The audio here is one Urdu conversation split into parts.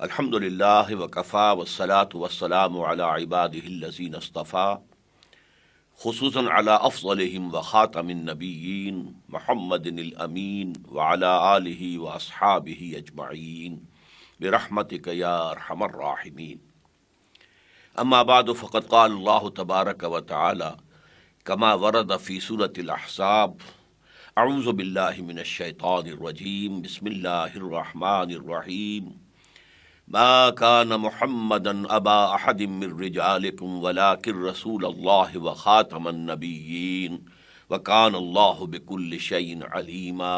الحمدللہ وکفا والصلاة والسلام علی عباده الذین اصطفیٰ خصوصاً علی افضلہم وخاتم النبیین محمد الامین وعلی آلہ واصحابہ اجمعین برحمتک یا ارحم الراحمین. اما بعد فقد قال اللہ تبارک وتعالی کما ورد فی سورۃ الاحزاب اعوذ باللہ من الشیطان الرجیم بسم اللہ الرحمن الرحیم ما كان محمدا ابا احد من رجالكم ولكن رسول الله وخاتم النبيين وكان الله بكل شيء عليما.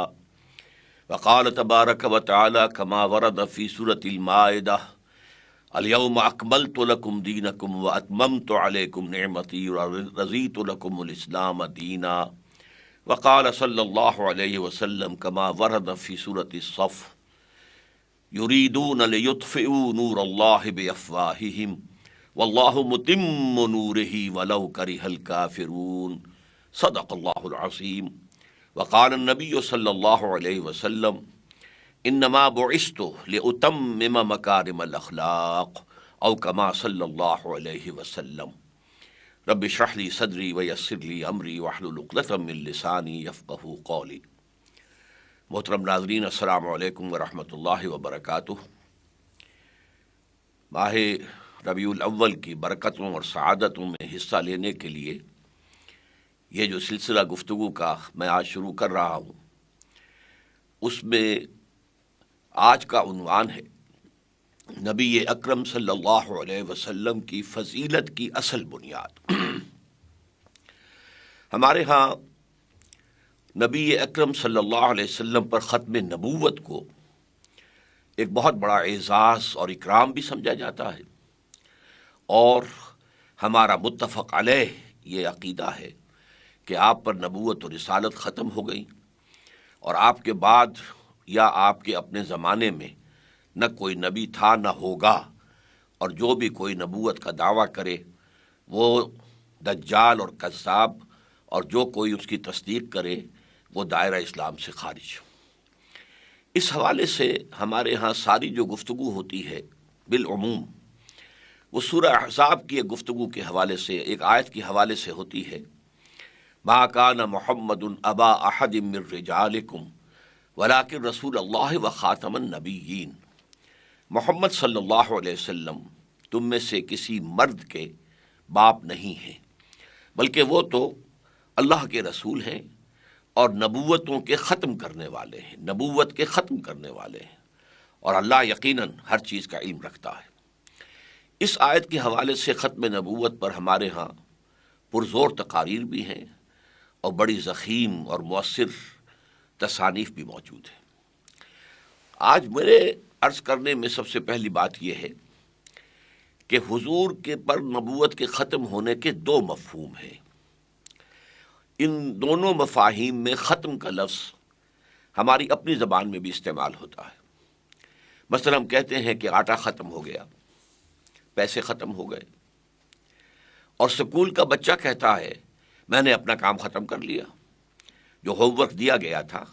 وقال تبارك وتعالى كما ورد في سورة المائدة اليوم اكملت لكم دينكم واتممت عليكم نعمتي ورضيت لكم الاسلام دينا. وقال صلى الله عليه وسلم كما ورد في سورة الصف یریدون لیطفئوا نور اللہ بافواہہم واللہ متم نورہ ولو کرہ الکافرون. صدق اللہ العظیم. وقال النبی صلی اللہ علیہ وسلم انما بعثت لاتمم مکارم الاخلاق او کما صلی اللہ علیہ وسلم. رب اشرح لی صدری ویسر لی امری واحلل عقدۃ من لسانی یفقہوا قولی. محترم ناظرین، السلام علیکم ورحمۃ اللہ وبرکاتہ. ماہ ربیع الاول کی برکتوں اور سعادتوں میں حصہ لینے کے لیے یہ جو سلسلہ گفتگو کا میں آج شروع کر رہا ہوں، اس میں آج کا عنوان ہے نبی اکرم صلی اللہ علیہ وسلم کی فضیلت کی اصل بنیاد. ہمارے ہاں نبی اکرم صلی اللہ علیہ وسلم پر ختم نبوت کو ایک بہت بڑا اعزاز اور اکرام بھی سمجھا جاتا ہے، اور ہمارا متفق علیہ یہ عقیدہ ہے کہ آپ پر نبوت و رسالت ختم ہو گئی، اور آپ کے بعد یا آپ کے اپنے زمانے میں نہ کوئی نبی تھا نہ ہوگا، اور جو بھی کوئی نبوت کا دعویٰ کرے وہ دجال اور کذاب، اور جو کوئی اس کی تصدیق کرے وہ دائرہ اسلام سے خارج. اس حوالے سے ہمارے ہاں ساری جو گفتگو ہوتی ہے بالعموم وہ سورہ احزاب کی ایک گفتگو کے حوالے سے، ایک آیت کے حوالے سے ہوتی ہے. ما کان محمد ابا احد من رجالکم ولکن رسول اللہ وخاتم النبیین. محمد صلی اللہ علیہ وسلم تم میں سے کسی مرد کے باپ نہیں ہیں، بلکہ وہ تو اللہ کے رسول ہیں اور نبوتوں کے ختم کرنے والے ہیں، نبوت کے ختم کرنے والے ہیں، اور اللہ یقیناً ہر چیز کا علم رکھتا ہے. اس آیت کے حوالے سے ختم نبوت پر ہمارے ہاں پرزور تقاریر بھی ہیں اور بڑی ضخیم اور مؤثر تصانیف بھی موجود ہیں. آج میرے عرض کرنے میں سب سے پہلی بات یہ ہے کہ حضور کے پر نبوت کے ختم ہونے کے دو مفہوم ہیں. ان دونوں مفاہیم میں ختم کا لفظ ہماری اپنی زبان میں بھی استعمال ہوتا ہے. مثلا ہم کہتے ہیں کہ آٹا ختم ہو گیا، پیسے ختم ہو گئے، اور اسکول کا بچہ کہتا ہے میں نے اپنا کام ختم کر لیا، جو ہوم ورک دیا گیا تھا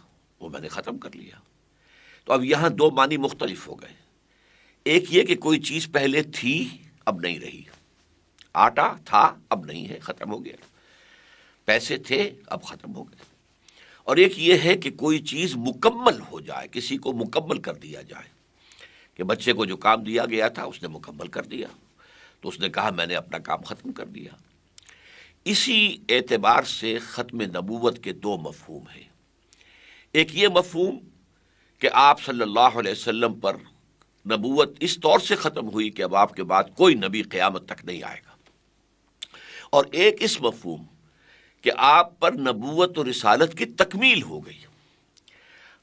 وہ میں نے ختم کر لیا. تو اب یہاں دو معنی مختلف ہو گئے. ایک یہ کہ کوئی چیز پہلے تھی اب نہیں رہی، آٹا تھا اب نہیں ہے، ختم ہو گیا، پیسے تھے اب ختم ہو گئے. اور ایک یہ ہے کہ کوئی چیز مکمل ہو جائے، کسی کو مکمل کر دیا جائے، کہ بچے کو جو کام دیا گیا تھا اس نے مکمل کر دیا، تو اس نے کہا میں نے اپنا کام ختم کر دیا. اسی اعتبار سے ختم نبوت کے دو مفہوم ہیں. ایک یہ مفہوم کہ آپ صلی اللہ علیہ وسلم پر نبوت اس طور سے ختم ہوئی کہ اب آپ کے بعد کوئی نبی قیامت تک نہیں آئے گا، اور ایک اس مفہوم کہ آپ پر نبوت و رسالت کی تکمیل ہو گئی.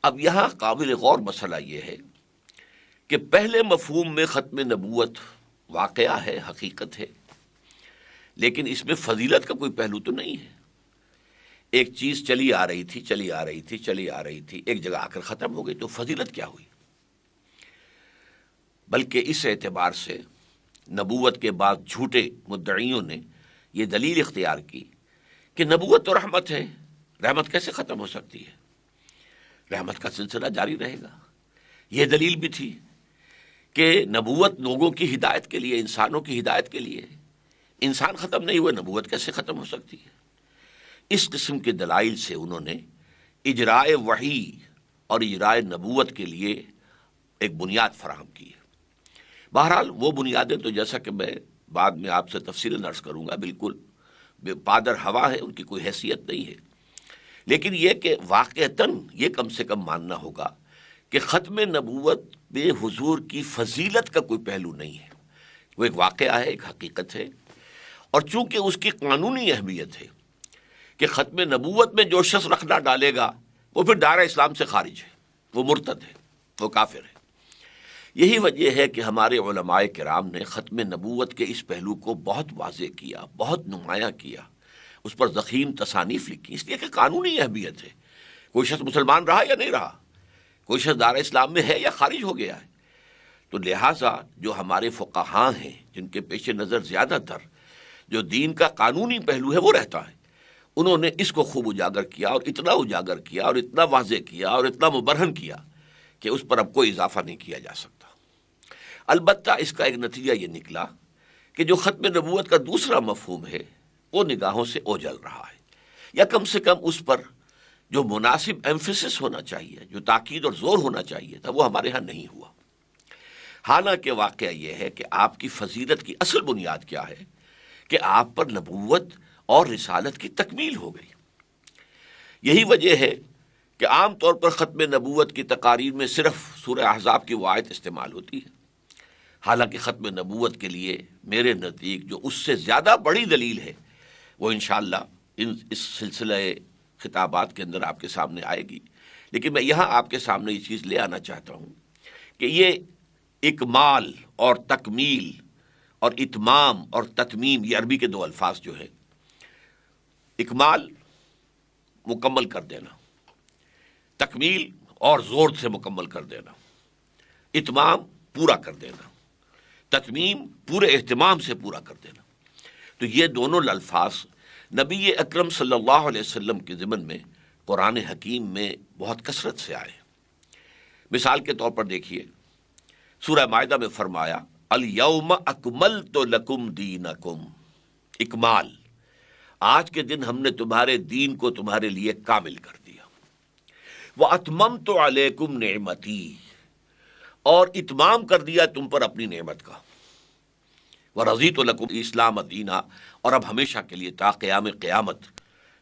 اب یہاں قابل غور مسئلہ یہ ہے کہ پہلے مفہوم میں ختم نبوت واقعہ ہے، حقیقت ہے، لیکن اس میں فضیلت کا کوئی پہلو تو نہیں ہے. ایک چیز چلی آ رہی تھی، ایک جگہ آ کر ختم ہو گئی، تو فضیلت کیا ہوئی؟ بلکہ اس اعتبار سے نبوت کے بعد جھوٹے مدعیوں نے یہ دلیل اختیار کی کہ نبوت تو رحمت ہے، رحمت کیسے ختم ہو سکتی ہے؟ رحمت کا سلسلہ جاری رہے گا. یہ دلیل بھی تھی کہ نبوت لوگوں کی ہدایت کے لیے، انسانوں کی ہدایت کے لیے ہے۔ انسان ختم نہیں ہوئے، نبوت کیسے ختم ہو سکتی ہے؟ اس قسم کے دلائل سے انہوں نے اجرائے وحی اور اجرائے نبوت کے لیے ایک بنیاد فراہم کی ہے۔ بہرحال وہ بنیادیں تو جیسا کہ میں بعد میں آپ سے تفصیلاً عرض کروں گا، بالکل بے پادر ہوا ہے، ان کی کوئی حیثیت نہیں ہے۔ لیکن یہ کہ واقعتاً یہ کم سے کم ماننا ہوگا کہ ختم نبوت میں حضور کی فضیلت کا کوئی پہلو نہیں ہے، وہ ایک واقعہ ہے، ایک حقیقت ہے، اور چونکہ اس کی قانونی اہمیت ہے کہ ختم نبوت میں جو شخص رکھ نہ ڈالے گا وہ پھر دائرہ اسلام سے خارج ہے، وہ مرتد ہے، وہ کافر ہے۔ یہی وجہ ہے کہ ہمارے علماء کرام نے ختم نبوت کے اس پہلو کو بہت واضح کیا، بہت نمایاں کیا، اس پر ضخیم تصانیف لکھی، اس لیے کہ قانونی اہمیت ہے۔ کوئی شخص مسلمان رہا یا نہیں رہا، کوئی شخص دائرہ اسلام میں ہے یا خارج ہو گیا ہے، تو لہٰذا جو ہمارے فقہاء ہیں جن کے پیش نظر زیادہ تر جو دین کا قانونی پہلو ہے وہ رہتا ہے، انہوں نے اس کو خوب اجاگر کیا، اور اتنا اجاگر کیا، اور اتنا واضح کیا، اور اتنا مبرہن کیا کہ اس پر اب کوئی اضافہ نہیں کیا جا سکتا۔ البتہ اس کا ایک نتیجہ یہ نکلا کہ جو ختم نبوت کا دوسرا مفہوم ہے وہ نگاہوں سے اوجھل رہا ہے، یا کم سے کم اس پر جو مناسب ایمفیسس ہونا چاہیے، جو تاکید اور زور ہونا چاہیے تھا، وہ ہمارے ہاں نہیں ہوا۔ حالانکہ واقعہ یہ ہے کہ آپ کی فضیلت کی اصل بنیاد کیا ہے کہ آپ پر نبوت اور رسالت کی تکمیل ہو گئی۔ یہی وجہ ہے کہ عام طور پر ختم نبوت کی تقاریر میں صرف سورہ احزاب کی وہ آیت استعمال ہوتی ہے، حالانکہ ختم نبوت کے لیے میرے نزدیک جو اس سے زیادہ بڑی دلیل ہے وہ انشاءاللہ اس سلسلہ خطابات کے اندر آپ کے سامنے آئے گی۔ لیکن میں یہاں آپ کے سامنے یہ چیز لے آنا چاہتا ہوں کہ یہ اکمال اور تکمیل اور اتمام اور تتمیم، یہ عربی کے دو الفاظ جو ہیں، اکمال مکمل کر دینا، تکمیل اور زور سے مکمل کر دینا، اتمام پورا کر دینا، تتمیم پورے اہتمام سے پورا کر دینا، تو یہ دونوں الفاظ نبی اکرم صلی اللہ علیہ وسلم کے ضمن میں قرآن حکیم میں بہت کثرت سے آئے۔ مثال کے طور پر دیکھیے، سورہ مائدہ میں فرمایا الیوم اکملت لکم دینکم، اکمال، آج کے دن ہم نے تمہارے دین کو تمہارے لیے کامل کر دیا، واتممت علیکم نعمتی، اور اتمام کر دیا تم پر اپنی نعمت کا، ورضیت لکم اسلام دینا، اور اب ہمیشہ کے لیے تا قیام قیامت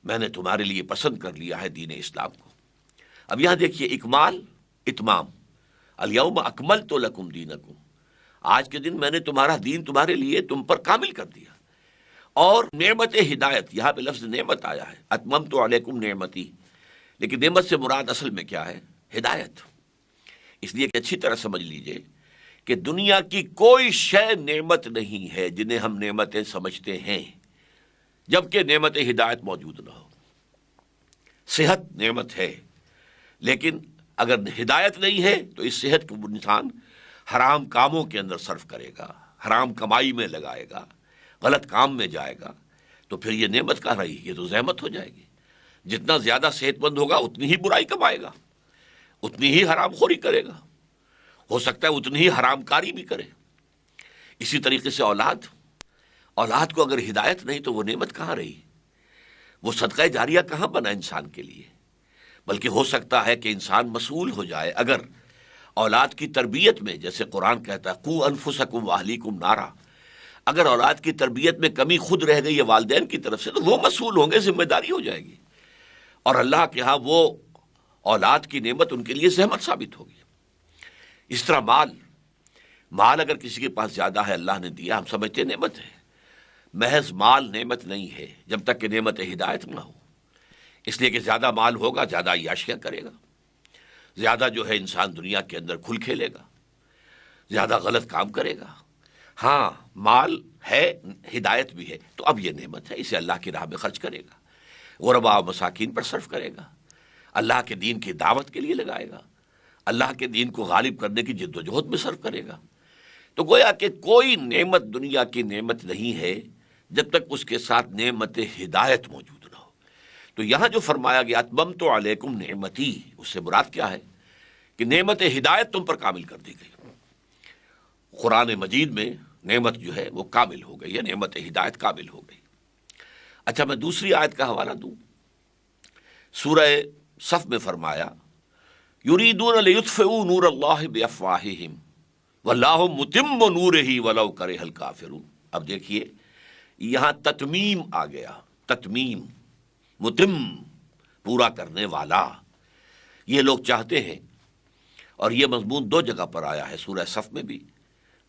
میں نے تمہارے لیے پسند کر لیا ہے دین اسلام کو۔ اب یہاں دیکھیے اکمال، اتمام، الیوم اکملت لکم دینکم، آج کے دن میں نے تمہارا دین تمہارے لیے تم پر کامل کر دیا، اور نعمت ہدایت، یہاں پہ لفظ نعمت آیا ہے، اتممت علیکم نعمتی، لیکن نعمت سے مراد اصل میں کیا ہے؟ ہدایت۔ اس لیے کہ اچھی طرح سمجھ لیجئے کہ دنیا کی کوئی شے نعمت نہیں ہے جنہیں ہم نعمتیں سمجھتے ہیں جبکہ نعمت ہدایت موجود نہ ہو۔ صحت نعمت ہے، لیکن اگر ہدایت نہیں ہے تو اس صحت کو انسان حرام کاموں کے اندر صرف کرے گا، حرام کمائی میں لگائے گا، غلط کام میں جائے گا، تو پھر یہ نعمت کہاں رہی؟ یہ تو زحمت ہو جائے گی۔ جتنا زیادہ صحت مند ہوگا اتنی ہی برائی کمائے گا، اتنی ہی حرام خوری کرے گا، ہو سکتا ہے اتنی ہی حرام کاری بھی کرے۔ اسی طریقے سے اولاد کو اگر ہدایت نہیں تو وہ نعمت کہاں رہی؟ وہ صدقہ جاریہ کہاں بنا انسان کے لیے؟ بلکہ ہو سکتا ہے کہ انسان مسئول ہو جائے اگر اولاد کی تربیت میں، جیسے قرآن کہتا ہے قو انفسکم واہلیکم نارا، اگر اولاد کی تربیت میں کمی خود رہ گئی ہے والدین کی طرف سے تو وہ مسئول ہوں گے، ذمہ داری ہو جائے گی، اور اللہ کے ہاں وہ اولاد کی نعمت ان کے لیے زحمت ثابت ہوگی۔ اس طرح مال اگر کسی کے پاس زیادہ ہے، اللہ نے دیا، ہم سمجھتے نعمت ہے، محض مال نعمت نہیں ہے جب تک کہ نعمت ہدایت نہ ہو۔ اس لیے کہ زیادہ مال ہوگا زیادہ عیاشیاں کرے گا، زیادہ جو ہے انسان دنیا کے اندر کھل کھیلے گا، زیادہ غلط کام کرے گا۔ ہاں مال ہے، ہدایت بھی ہے، تو اب یہ نعمت ہے، اسے اللہ کی راہ میں خرچ کرے گا، غرباء و مساکین پر صرف کرے گا، اللہ کے دین کی دعوت کے لیے لگائے گا، اللہ کے دین کو غالب کرنے کی جد و جہد میں صرف کرے گا۔ تو گویا کہ کوئی نعمت دنیا کی نعمت نہیں ہے جب تک اس کے ساتھ نعمت ہدایت موجود نہ ہو۔ تو یہاں جو فرمایا گیا اتممت علیکم نعمتی، اس سے مراد کیا ہے؟ کہ نعمت ہدایت تم پر کامل کر دی گئی، قرآن مجید میں نعمت جو ہے وہ کامل ہو گئی ہے، نعمت ہدایت کامل ہو گئی۔ اچھا، میں دوسری آیت کا حوالہ دوں۔ سورہ صف میں فرمایا یریدون لیطفئوا نور اللہ بافواہہم واللہ متم نورہ ولو کرہ الکافرون۔ اب دیکھیے یہاں تتمیم آ گیا، تتمیم، متم، پورا کرنے والا، یہ لوگ چاہتے ہیں۔ اور یہ مضمون دو جگہ پر آیا ہے، سورہ صف میں بھی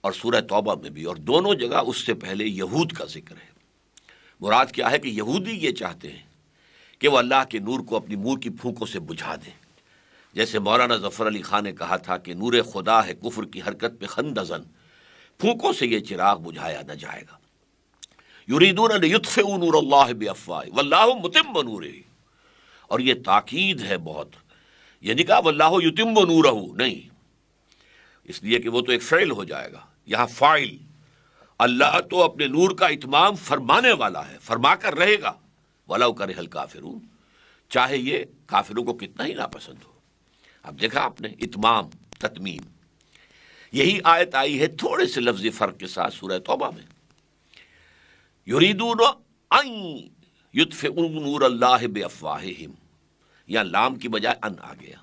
اور سورہ توبہ میں بھی، اور دونوں جگہ اس سے پہلے یہود کا ذکر ہے۔ مراد کیا ہے کہ یہودی یہ چاہتے ہیں کہ وہ اللہ کے نور کو اپنی منہ کی پھونکوں سے بجھا دیں، جیسے مولانا ظفر علی خان نے کہا تھا کہ نور خدا ہے کفر کی حرکت پہ خندزن، پھونکوں سے یہ چراغ بجھایا نہ جائے گا۔ یریدون لیطفئوا نور اللہ بافواہہم واللہ متم نورہ، اور یہ تاکید ہے بہت، یہ نہیں کہا واللہ یتم نورہ، نہیں، اس لیے کہ وہ تو ایک فعل ہو جائے گا، یہاں فاعل، اللہ تو اپنے نور کا اتمام فرمانے والا ہے، فرما کر رہے گا، وَلَوْ كَرِهَ الْكَافِرُونَ، چاہے یہ کافروں کو کتنا ہی ناپسند ہو۔ اب دیکھا آپ نے، اتمام، تتمیم۔ یہی آیت آئی ہے تھوڑے سے لفظی فرق کے ساتھ سورہ توبہ میں، یریدون ان یطفئوا نور اللہ بافواہہم، یا لام کی بجائے ان آ گیا،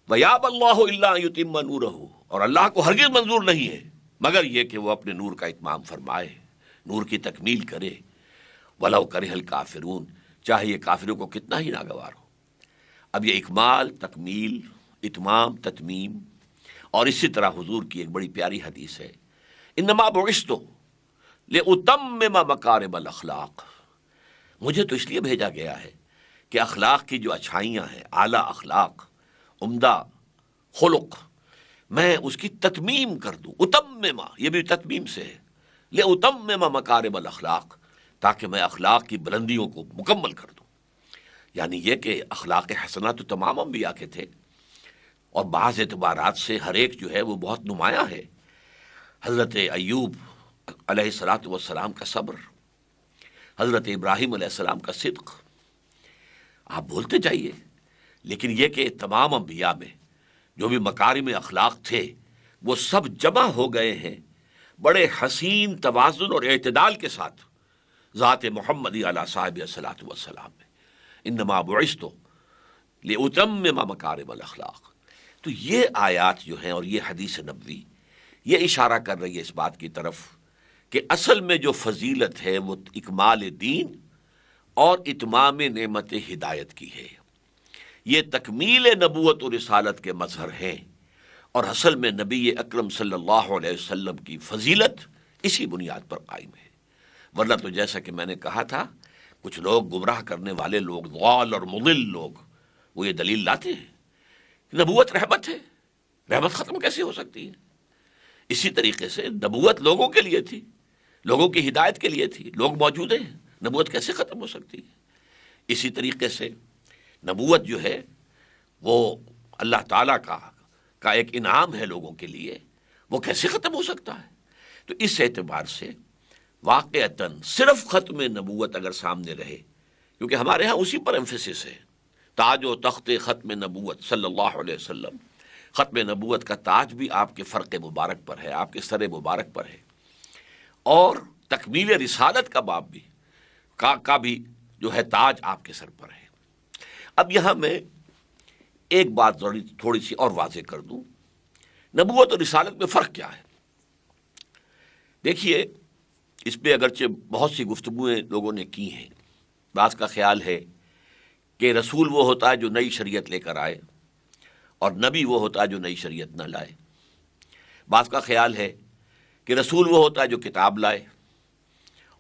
وَيَأْبَى اللَّهُ إِلَّا أَن يُتِمَّ نُورَهُ، اور اللہ کو ہرگز منظور نہیں ہے مگر یہ کہ وہ اپنے نور کا اتمام فرمائے، نور کی تکمیل کرے، وَلَوْ كَرِهَ الْكَافِرُونَ، چاہے یہ کافروں کو کتنا ہی ناگوار ہو۔ اب یہ اکمال، تکمیل، اتمام، تتمیم، اور اسی طرح حضور کی ایک بڑی پیاری حدیث ہے، انما بعثت لأتمم مکارم الاخلاق، مجھے تو اس لیے بھیجا گیا ہے کہ اخلاق کی جو اچھائیاں ہیں، اعلیٰ اخلاق، عمدہ خلق، میں اس کی تتمیم کر دوں۔ اتمما، یہ بھی تتمیم سے ہے، لأتمم مکارم الاخلاق، تاکہ میں اخلاق کی بلندیوں کو مکمل کر دوں۔ یعنی یہ کہ اخلاق حسنہ تو تمام انبیاء کے تھے، اور بعض اعتبارات سے ہر ایک جو ہے وہ بہت نمایاں ہے۔ حضرت ایوب علیہ السلام کا صبر، حضرت ابراہیم علیہ السلام کا صدق، آپ بولتے جائیے، لیکن یہ کہ تمام انبیاء میں جو بھی مکارم اخلاق تھے وہ سب جمع ہو گئے ہیں بڑے حسین توازن اور اعتدال کے ساتھ ذات محمدی علیہ صاحب الصلاۃ والسلام میں، انما بعثت لأتمم مکارم الاخلاق۔ تو یہ آیات جو ہیں اور یہ حدیث نبوی یہ اشارہ کر رہی ہے اس بات کی طرف کہ اصل میں جو فضیلت ہے وہ اکمال دین اور اتمام نعمت ہدایت کی ہے، یہ تکمیل نبوت و رسالت کے مظہر ہیں، اور اصل میں نبی اکرم صلی اللہ علیہ وسلم کی فضیلت اسی بنیاد پر قائم ہے۔ ورنہ تو جیسا کہ میں نے کہا تھا، کچھ لوگ گمراہ کرنے والے لوگ، ضال اور مضل لوگ، وہ یہ دلیل لاتے ہیں کہ نبوت رحمت ہے، رحمت ختم کیسے ہو سکتی ہے؟ اسی طریقے سے نبوت لوگوں کے لیے تھی، لوگوں کی ہدایت کے لیے تھی، لوگ موجود ہیں، نبوت کیسے ختم ہو سکتی ہے؟ اسی طریقے سے نبوت جو ہے وہ اللہ تعالیٰ کا ایک انعام ہے لوگوں کے لیے، وہ کیسے ختم ہو سکتا ہے؟ تو اس اعتبار سے واقعتاً صرف ختم نبوت اگر سامنے رہے، کیونکہ ہمارے ہاں اسی پر ایمفیسس ہے، تاج و تخت ختم نبوت صلی اللہ علیہ وسلم، ختم نبوت کا تاج بھی آپ کے فرق مبارک پر ہے، آپ کے سر مبارک پر ہے، اور تکمیل رسالت کا باب بھی کا بھی جو ہے تاج آپ کے سر پر ہے۔ اب یہاں میں ایک بات تھوڑی سی اور واضح کر دوں، نبوت اور رسالت میں فرق کیا ہے؟ دیکھیے، اس پہ اگرچہ بہت سی گفتگویں لوگوں نے کی ہیں، بعض کا خیال ہے کہ رسول وہ ہوتا ہے جو نئی شریعت لے کر آئے، اور نبی وہ ہوتا ہے جو نئی شریعت نہ لائے۔ بعض کا خیال ہے کہ رسول وہ ہوتا ہے جو کتاب لائے،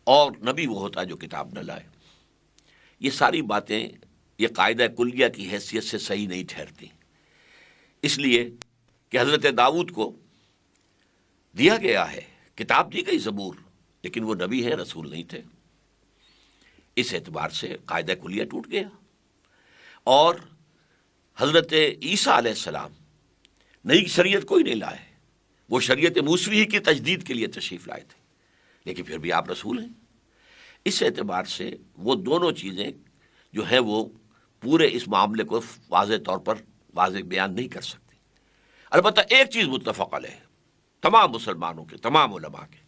اور نبی وہ ہوتا ہے جو کتاب نہ لائے۔ یہ ساری باتیں یہ قاعدہ کلیہ کی حیثیت سے صحیح نہیں ٹھہرتی، اس لیے کہ حضرت داؤد کو دیا گیا ہے، کتاب دی گئی زبور، لیکن وہ نبی ہیں، رسول نہیں تھے۔ اس اعتبار سے قاعدہ کلیہ ٹوٹ گیا۔ اور حضرت عیسیٰ علیہ السلام نئی شریعت کوئی نہیں لائے، وہ شریعت موسوی ہی کی تجدید کے لیے تشریف لائے تھے، لیکن پھر بھی آپ رسول ہیں۔ اس اعتبار سے وہ دونوں چیزیں جو ہے وہ پورے اس معاملے کو واضح طور پر واضح بیان نہیں کر سکتی۔ البتہ ایک چیز متفق علیہ ہے، تمام مسلمانوں کے، تمام علماء کے،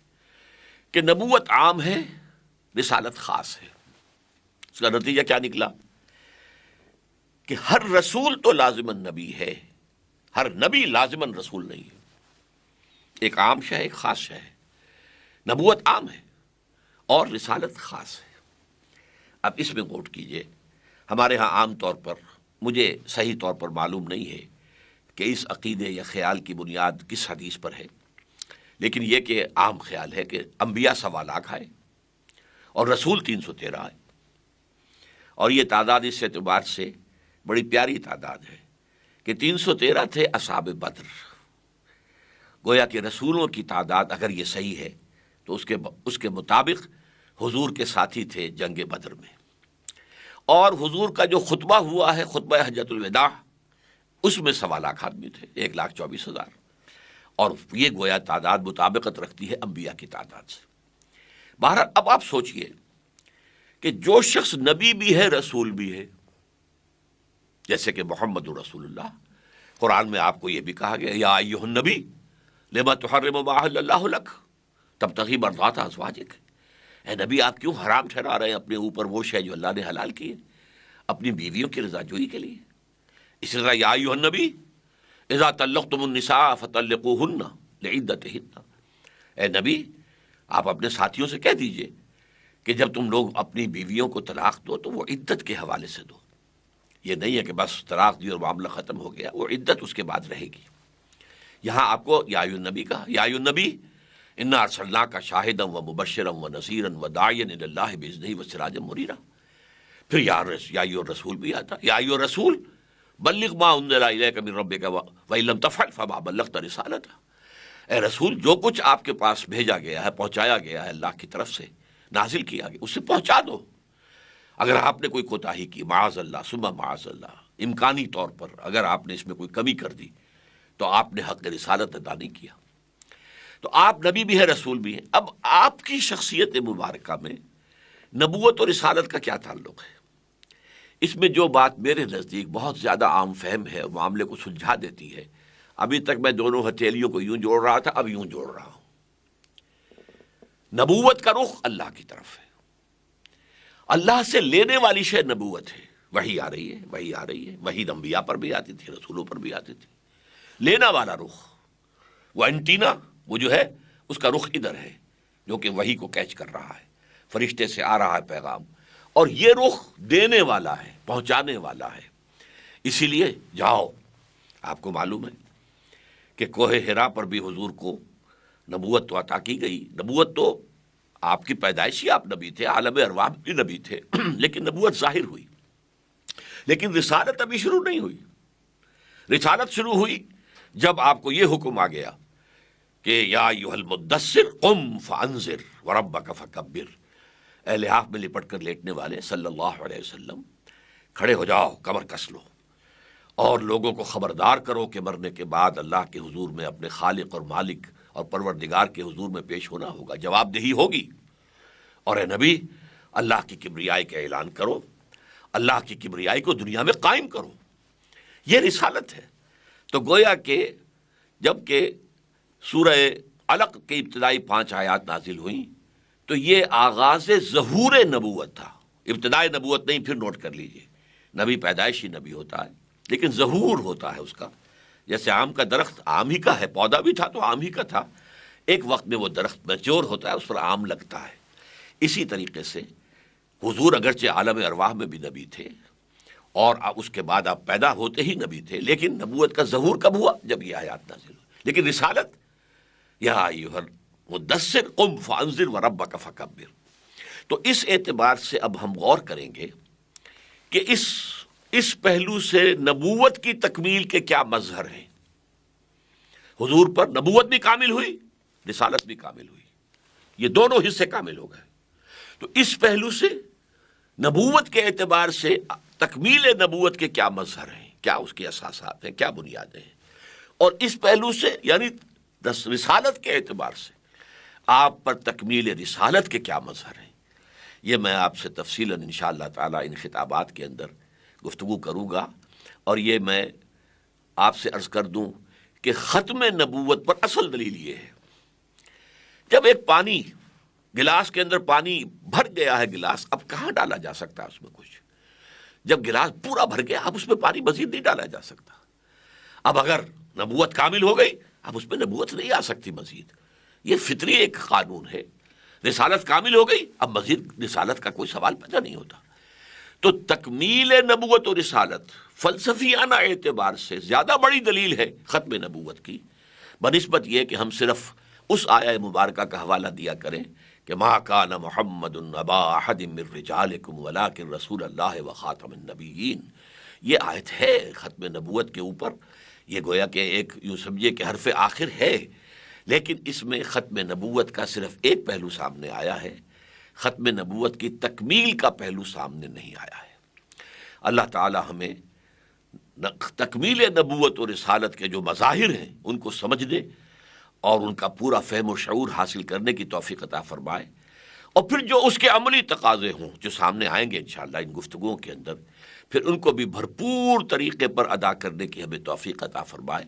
کہ نبوت عام ہے، رسالت خاص ہے۔ اس کا نتیجہ کیا نکلا؟ کہ ہر رسول تو لازماً نبی ہے، ہر نبی لازماً رسول نہیں ہے۔ ایک عام شے ہے، ایک خاص شے ہے۔ نبوت عام ہے اور رسالت خاص ہے۔ اب اس میں غور کیجئے، ہمارے ہاں عام طور پر، مجھے صحیح طور پر معلوم نہیں ہے کہ اس عقیدے یا خیال کی بنیاد کس حدیث پر ہے، لیکن یہ کہ عام خیال ہے کہ انبیاء 1.25 لاکھ آئے اور رسول 313 آئے، اور یہ تعداد اس اعتبار سے بڑی پیاری تعداد ہے کہ 313 تھے اصحاب بدر۔ گویا کہ رسولوں کی تعداد اگر یہ صحیح ہے تو اس کے مطابق حضور کے ساتھی تھے جنگ بدر میں، اور حضور کا جو خطبہ ہوا ہے، خطبہ حجۃ الوداع، اس میں 1.25 لاکھ آدمی تھے، 1,24,000، اور یہ گویا تعداد مطابقت رکھتی ہے انبیاء کی تعداد سے۔ بہرحال اب آپ سوچئے کہ جو شخص نبی بھی ہے، رسول بھی ہے، جیسے کہ محمد رسول اللہ، قرآن میں آپ کو یہ بھی کہا گیا، یا ایھا النبی لما تحرم ما احل اللہ لک تبتغی مرضات ازواجک، اے نبی آپ کیوں حرام ٹھہرا رہے ہیں اپنے اوپر وہ شے جو اللہ نے حلال کی ہے اپنی بیویوں کی رضا جوئی کے لیے؟ اسی طرح یا ایھا النبی اذا طلقتم النساء فطلقوهن لعدتهن، اے نبی آپ اپنے ساتھیوں سے کہہ دیجئے کہ جب تم لوگ اپنی بیویوں کو طلاق دو تو وہ عدت کے حوالے سے دو۔ یہ نہیں ہے کہ بس طلاق دی اور معاملہ ختم ہو گیا، وہ عدت اس کے بعد رہے گی۔ یہاں آپ کو یا ایھا النبی کہا، یا ایھا النبی انا ارسلناک شاہدا ومبشرا ونذیرا وداعیا الی اللہ باذنہ وسراجا منیرا۔ پھر یا ایھا الرسول بھی آتا، یا ایھا الرسول بلغ ما انزل الیک من ربک وان لم تفعل فما بلغت رسالتہ، اے رسول جو کچھ آپ کے پاس بھیجا گیا ہے، پہنچایا گیا ہے اللہ کی طرف سے، نازل کیا گیا، اسے پہنچا دو۔ اگر آپ نے کوئی کوتاہی کی، معاذ اللہ ثم معاذ اللہ، امکانی طور پر اگر آپ نے اس میں کوئی کمی کر دی تو آپ نے حق رسالت ادا نہیں کیا۔ تو آپ نبی بھی ہے، رسول بھی ہیں۔ اب آپ کی شخصیت مبارکہ میں نبوت اور رسالت کا کیا تعلق ہے؟ اس میں جو بات میرے نزدیک بہت زیادہ عام فہم ہے، معاملے کو سلجھا دیتی ہے، ابھی تک میں دونوں ہتھیلیوں کو یوں جوڑ رہا تھا، اب یوں جوڑ رہا ہوں۔ نبوت کا رخ اللہ کی طرف ہے، اللہ سے لینے والی شے نبوت ہے، وحی آ رہی ہے، وحی آ رہی ہے، وحی انبیاء پر بھی آتی تھی، رسولوں پر بھی آتی تھی۔ لینا والا رخ، وہ اینٹینا، وہ جو ہے اس کا رخ ادھر ہے، جو کہ وحی کو کیچ کر رہا ہے، فرشتے سے آ رہا ہے پیغام، اور یہ رخ دینے والا ہے، پہنچانے والا ہے۔ اسی لیے جاؤ، آپ کو معلوم ہے کہ کوہ حرا پر بھی حضور کو نبوت تو عطا کی گئی۔ نبوت تو آپ کی پیدائشی آپ نبی تھے، عالم ارواح بھی نبی تھے، لیکن نبوت ظاہر ہوئی، لیکن رسالت ابھی شروع نہیں ہوئی۔ رسالت شروع ہوئی جب آپ کو یہ حکم آ گیا کہ یا ایھا المدثر قم فانذر وربک فکبر، اے لحاف میں لپٹ کر لیٹنے والے صلی اللہ علیہ وسلم، کھڑے ہو جاؤ، کمر کس لو، اور لوگوں کو خبردار کرو کہ مرنے کے بعد اللہ کے حضور میں اپنے خالق اور مالک اور پروردگار کے حضور میں پیش ہونا ہوگا، جواب دہی ہوگی۔ اور اے نبی اللہ کی کبریائی کا اعلان کرو، اللہ کی کبریائی کو دنیا میں قائم کرو، یہ رسالت ہے۔ تو گویا کہ جب کہ سورہ علق کے ابتدائی 5 آیات نازل ہوئیں تو یہ آغاز ظہور نبوت تھا، ابتدائی نبوت نہیں، پھر نوٹ کر لیجئے، نبی پیدائشی نبی ہوتا ہے لیکن ظہور ہوتا ہے اس کا، جیسے آم کا درخت آم ہی کا ہے، پودا بھی تھا تو آم ہی کا تھا، ایک وقت میں وہ درخت میچور ہوتا ہے، اس پر آم لگتا ہے۔ اسی طریقے سے حضور اگرچہ عالم ارواح میں بھی نبی تھے اور اس کے بعد آپ پیدا ہوتے ہی نبی تھے، لیکن نبوت کا ظہور کب ہوا؟ جب یہ آیات نازل ہوئی۔ لیکن رسالت یا ایھا المدثر قم فانذر وربک فکبر۔ تو اس اعتبار سے اب ہم غور کریں گے کہ اس پہلو سے نبوت کی تکمیل کے کیا مظہر ہیں۔ حضور پر نبوت بھی کامل ہوئی، رسالت بھی کامل ہوئی، یہ دونوں حصے کامل ہو گئے۔ تو اس پہلو سے نبوت کے اعتبار سے تکمیل نبوت کے کیا مظہر ہیں، کیا اس کے اساسات ہیں، کیا بنیادیں ہیں، اور اس پہلو سے یعنی رسالت کے اعتبار سے آپ پر تکمیل رسالت کے کیا مظہر ہیں، یہ میں آپ سے تفصیلاً انشاءاللہ تعالی ان خطابات کے اندر گفتگو کروں گا۔ اور یہ میں آپ سے عرض کر دوں کہ ختم نبوت پر اصل دلیل یہ ہے، جب ایک پانی گلاس کے اندر پانی بھر گیا ہے، گلاس اب کہاں ڈالا جا سکتا ہے اس میں کچھ؟ جب گلاس پورا بھر گیا اب اس میں پانی مزید نہیں ڈالا جا سکتا۔ اب اگر نبوت کامل ہو گئی اب اس میں نبوت نہیں آ سکتی مزید، یہ فطری ایک قانون ہے۔ رسالت کامل ہو گئی اب مزید رسالت کا کوئی سوال پیدا نہیں ہوتا۔ تو تکمیل نبوت و رسالت فلسفیانہ اعتبار سے زیادہ بڑی دلیل ہے ختم نبوت کی، بنسبت یہ کہ ہم صرف اس آیہ مبارکہ کا حوالہ دیا کریں کہ ما کان محمد ابا احد من رجالکم ولکن رسول اللہ وخاتم النبیین۔ یہ آیت ہے ختم نبوت کے اوپر، یہ گویا کہ ایک یوں سمجھیے کہ حرف آخر ہے، لیکن اس میں ختم نبوت کا صرف ایک پہلو سامنے آیا ہے، ختم نبوت کی تکمیل کا پہلو سامنے نہیں آیا ہے۔ اللہ تعالی ہمیں تکمیل نبوت اور رسالت کے جو مظاہر ہیں ان کو سمجھ دے اور ان کا پورا فہم و شعور حاصل کرنے کی توفیق عطا فرمائے، اور پھر جو اس کے عملی تقاضے ہوں جو سامنے آئیں گے انشاءاللہ ان گفتگوؤں کے اندر، پھر ان کو بھی بھرپور طریقے پر ادا کرنے کی ہمیں توفیق عطا فرمائے۔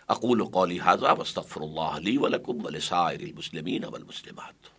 اقول قولی ھذا واستغفر اللہ لی ولکم ولسائر المسلمین والمسلمات۔